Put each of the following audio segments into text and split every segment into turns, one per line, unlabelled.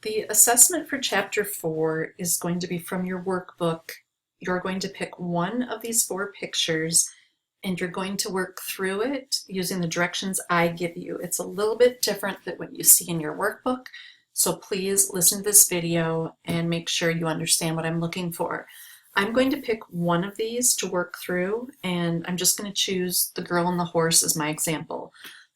The assessment for Chapter 4 is going to be from your workbook. You're going to pick one of these 4 pictures and you're going to work through it using the directions I give you. It's a little bit different than what you see in your workbook, so please listen to this video and make sure you understand what I'm looking for. I'm going to pick one of these to work through, and I'm just going to choose the girl and the horse as my example.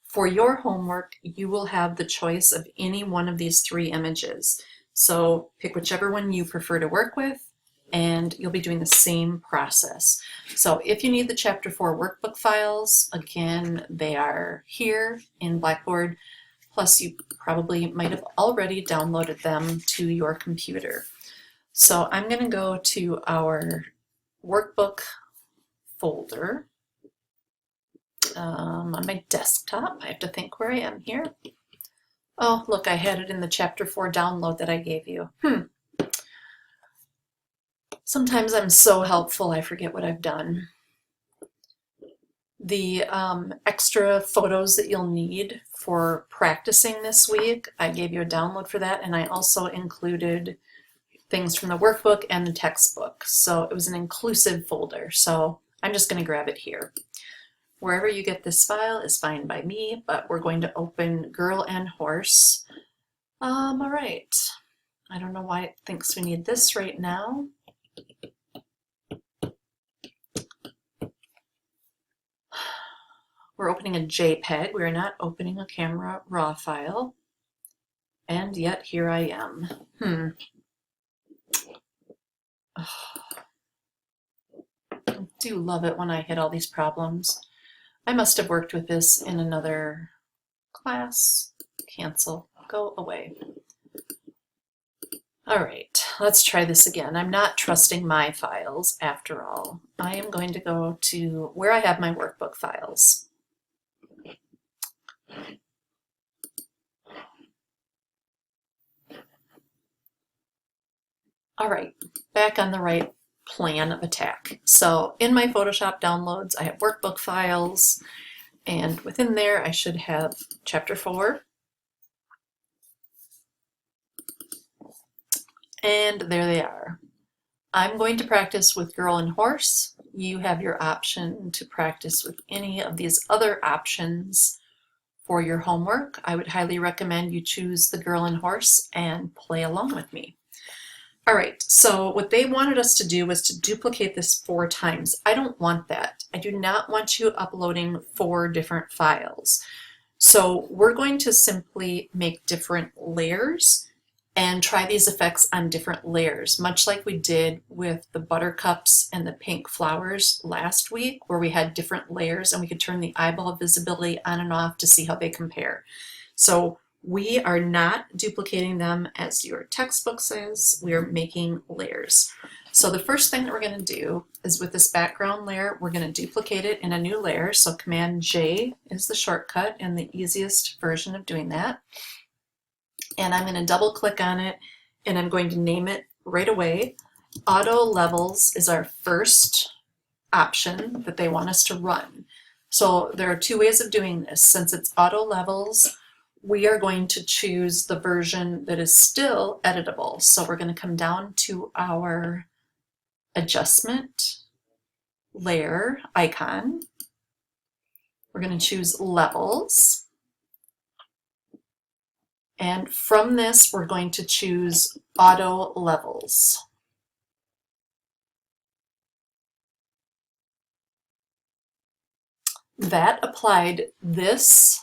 For your homework, you will have the choice of any one of these 3 images. So pick whichever one you prefer to work with, and you'll be doing the same process. So if you need the Chapter 4 workbook files, again, they are here in Blackboard, plus you probably might have already downloaded them to your computer. So I'm going to go to our workbook folder on my desktop. I have to think where I am here. Oh, look, I had it in the Chapter 4 download that I gave you. Sometimes I'm so helpful I forget what I've done. The extra photos that you'll need for practicing this week, I gave you a download for that, and I also included things from the workbook and the textbook. So it was an inclusive folder, so I'm just going to grab it here. Wherever you get this file is fine by me, but we're going to open Girl and Horse. All right. I don't know why it thinks we need this right now. We're opening a JPEG. We're not opening a camera raw file. And yet here I am. I do love it when I hit all these problems. I must have worked with this in another class. Cancel. Go away. All right, let's try this again. I'm not trusting my files after all. I am going to go to where I have my workbook files. All right, back on the right plan of attack. So in my Photoshop downloads, I have workbook files, and within there I should have Chapter 4. And there they are. I'm going to practice with Girl and Horse. You have your option to practice with any of these other options for your homework. I would highly recommend you choose the Girl and Horse and play along with me. All right, so what they wanted us to do was to duplicate this 4 times. I don't want that. I do not want you uploading 4 different files. So we're going to simply make different layers and try these effects on different layers, much like we did with the buttercups and the pink flowers last week, where we had different layers and we could turn the eyeball visibility on and off to see how they compare. So we are not duplicating them as your textbook says. We are making layers. So the first thing that we're going to do is with this background layer, we're going to duplicate it in a new layer. So Command J is the shortcut and the easiest version of doing that. And I'm going to double click on it and I'm going to name it right away. Auto Levels is our first option that they want us to run. So there are 2 ways of doing this. Since it's Auto Levels, we are going to choose the version that is still editable. So we're going to come down to our adjustment layer icon. We're going to choose Levels. And from this, we're going to choose Auto Levels. That applied this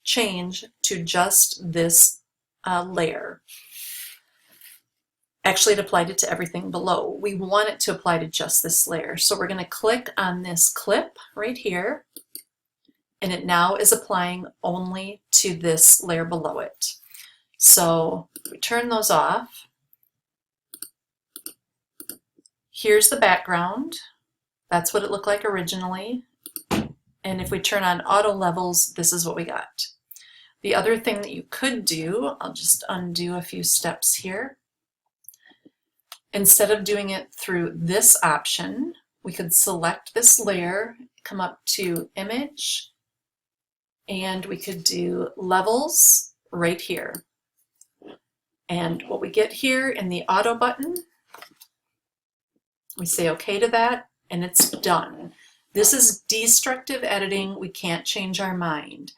change to just this layer. Actually, it applied it to everything below. We want it to apply to just this layer. So we're going to click on this clip right here, and it now is applying only to this layer below it. So we turn those off. Here's the background. That's what it looked like originally. And if we turn on Auto Levels, this is what we got. The other thing that you could do, I'll just undo a few steps here. Instead of doing it through this option, we could select this layer, come up to Image, and we could do Levels right here. And what we get here in the auto button, we say okay to that, and it's done. This is destructive editing. We can't change our mind.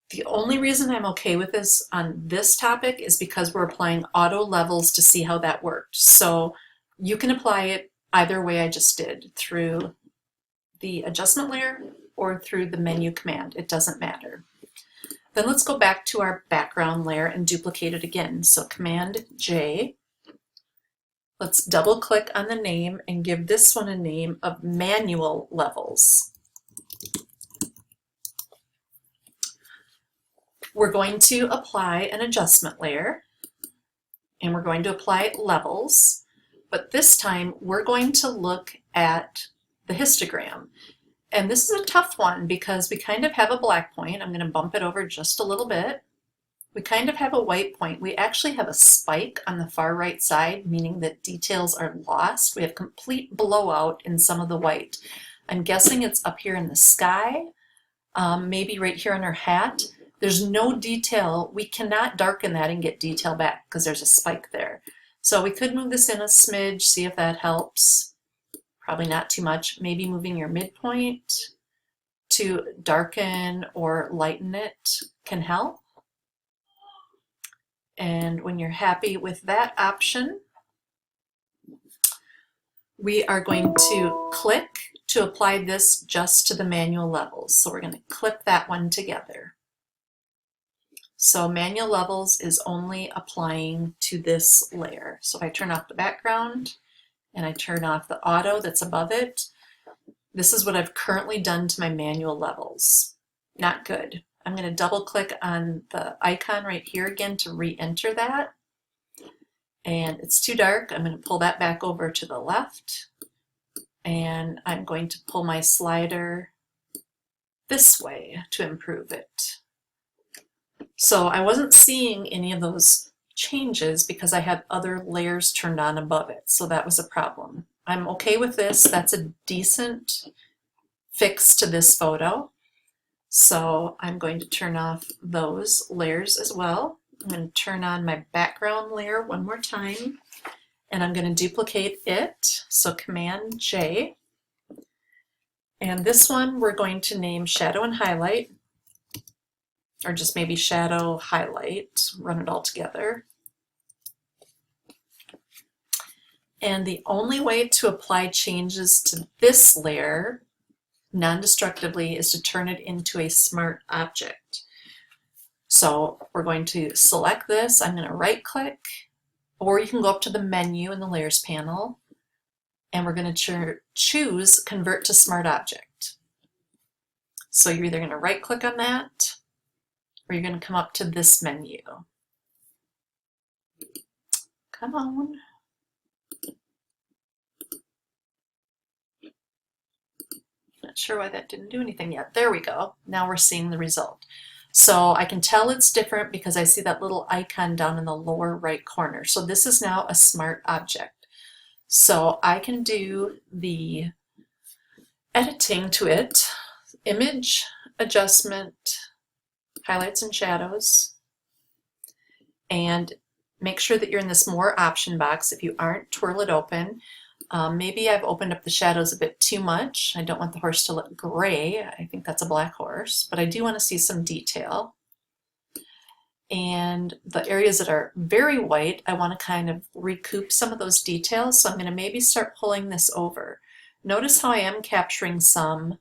The only reason I'm okay with this on this topic is because we're applying auto levels to see how that worked. So you can apply it either way I just did, through the adjustment layer or through the menu command. It doesn't matter. Then let's go back to our background layer and duplicate it again. So Command J. Let's double click on the name and give this one a name of Manual Levels. We're going to apply an adjustment layer, and we're going to apply levels, but this time we're going to look at the histogram. And this is a tough one because we kind of have a black point. I'm going to bump it over just a little bit. We kind of have a white point. We actually have a spike on the far right side, meaning that details are lost. We have complete blowout in some of the white. I'm guessing it's up here in the sky, maybe right here on her hat. There's no detail. We cannot darken that and get detail back because there's a spike there. So we could move this in a smidge, see if that helps. Probably not too much. Maybe moving your midpoint to darken or lighten it can help. And when you're happy with that option, we are going to click to apply this just to the manual levels. So we're going to clip that one together. So manual levels is only applying to this layer. So if I turn off the background and I turn off the auto that's above it, this is what I've currently done to my manual levels. Not good. I'm going to double click on the icon right here again to re-enter that. And it's too dark. I'm going to pull that back over to the left. And I'm going to pull my slider this way to improve it. So I wasn't seeing any of those changes because I had other layers turned on above it. So that was a problem. I'm okay with this. That's a decent fix to this photo. So I'm going to turn off those layers as well. I'm going to turn on my background layer one more time, and I'm going to duplicate it. So Command J. And this one we're going to name Shadow and Highlight, or just maybe Shadow Highlight, run it all together. And the only way to apply changes to this layer non-destructively is to turn it into a smart object. So we're going to select this. I'm going to right click, or you can go up to the menu in the layers panel, and we're going to choose Convert to Smart Object. So you're either going to right click on that, or you're going to come up to this menu. Come on. Not sure why that didn't do anything yet. There we go. Now we're seeing the result. So I can tell it's different because I see that little icon down in the lower right corner. So this is now a smart object. So I can do the editing to it, image, adjustment, highlights and shadows, and make sure that you're in this more option box. If you aren't, twirl it open. Maybe I've opened up the shadows a bit too much. I don't want the horse to look gray. I think that's a black horse, but I do want to see some detail. And the areas that are very white, I want to kind of recoup some of those details. So I'm going to maybe start pulling this over. Notice how I am capturing some,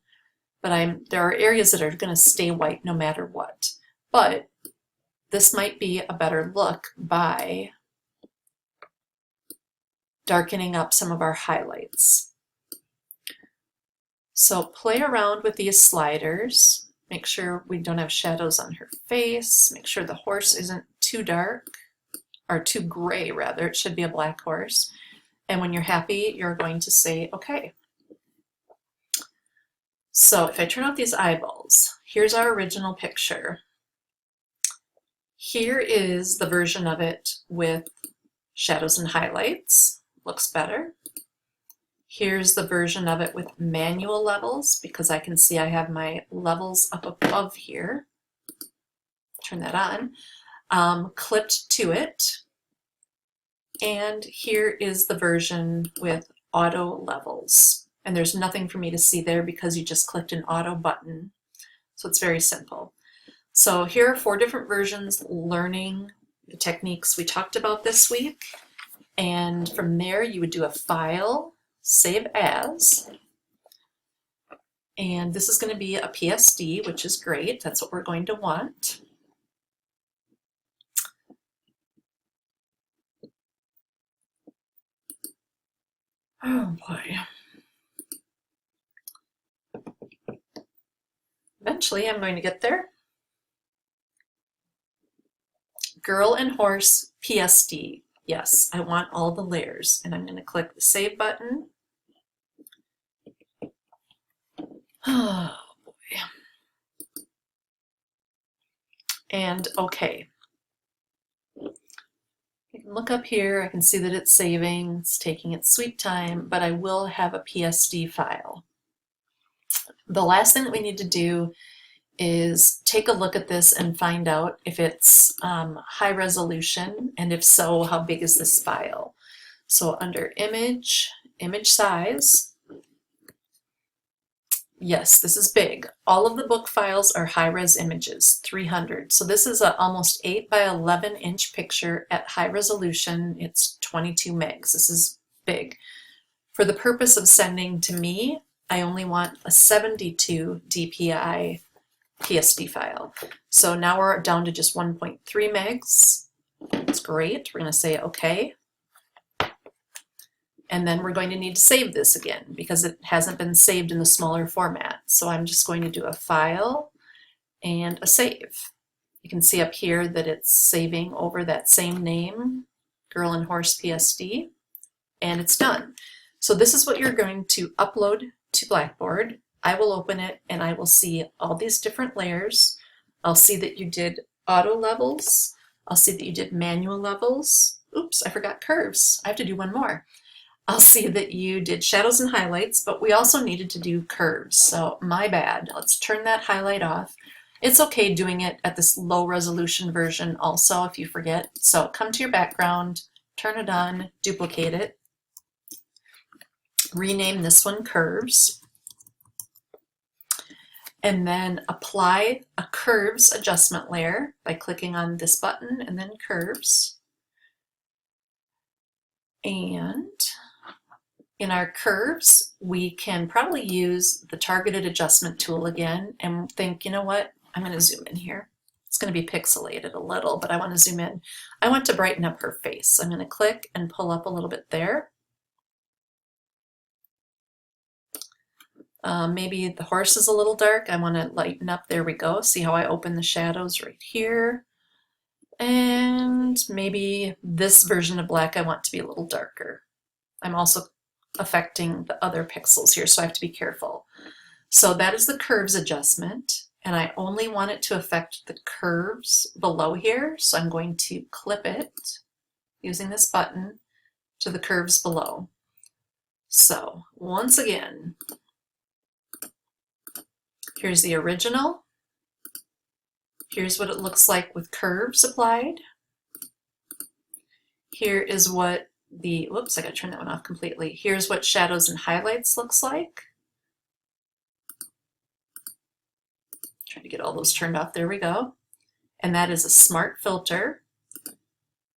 but there are areas that are going to stay white no matter what. But this might be a better look by darkening up some of our highlights. So play around with these sliders. Make sure we don't have shadows on her face. Make sure the horse isn't too dark, or too gray rather. It should be a black horse. And when you're happy, you're going to say, okay. So if I turn off these eyeballs, here's our original picture. Here is the version of it with shadows and highlights. Looks better. Here's the version of it with manual levels, because I can see I have my levels up above here. Turn that on. Clipped to it. And here is the version with auto levels. And there's nothing for me to see there because you just clicked an auto button. So it's very simple. So here are 4 different versions learning the techniques we talked about this week. And from there you would do a file, save as. And this is going to be a PSD, which is great. That's what we're going to want. Oh boy. Eventually I'm going to get there. Girl and horse PSD. Yes, I want all the layers. And I'm going to click the save button. Oh boy. And okay. I can look up here, I can see that it's saving, it's taking its sweet time, but I will have a PSD file. The last thing that we need to do is take a look at this and find out if it's high resolution, and if so, how big is this file? So under image, image size, yes, this is big. All of the book files are high-res images, 300. So this is an almost 8 by 11 inch picture at high resolution. It's 22 megs. This is big. For the purpose of sending to me, I only want a 72 DPI PSD file. So now we're down to just 1.3 megs. That's great. We're going to say OK. And then we're going to need to save this again because it hasn't been saved in the smaller format. So I'm just going to do a file and a save. You can see up here that it's saving over that same name, Girl and Horse PSD, and it's done. So this is what you're going to upload to Blackboard. I will open it and I will see all these different layers. I'll see that you did auto levels. I'll see that you did manual levels. Oops, I forgot curves. I have to do one more. I'll see that you did shadows and highlights, but we also needed to do curves, so my bad. Let's turn that highlight off. It's okay doing it at this low resolution version also if you forget. So come to your background, turn it on, duplicate it, rename this one curves, and then apply a curves adjustment layer by clicking on this button and then curves. And in our curves, we can probably use the targeted adjustment tool again and think, you know what, I'm going to zoom in here. It's going to be pixelated a little, but I want to zoom in. I want to brighten up her face. I'm going to click and pull up a little bit there. Maybe the horse is a little dark. I want to lighten up. There we go. See how I open the shadows right here. And maybe this version of black I want to be a little darker. I'm also affecting the other pixels here, so I have to be careful. So that is the curves adjustment, and I only want it to affect the curves below here, so I'm going to clip it using this button to the curves below. So once again, here's the original. Here's what it looks like with curves applied. Here is what the, whoops, I gotta turn that one off completely. Here's what shadows and highlights looks like. Trying to get all those turned off, there we go. And that is a smart filter.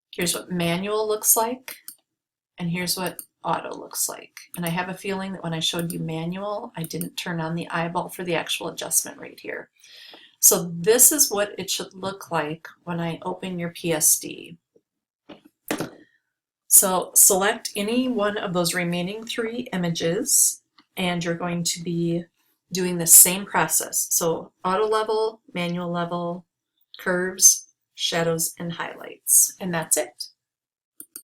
Here's what manual looks like, and here's what auto looks like. And I have a feeling that when I showed you manual, I didn't turn on the eyeball for the actual adjustment right here. So this is what it should look like when I open your PSD. So select any one of those remaining 3 images, and you're going to be doing the same process. So auto level, manual level, curves, shadows, and highlights, and that's it.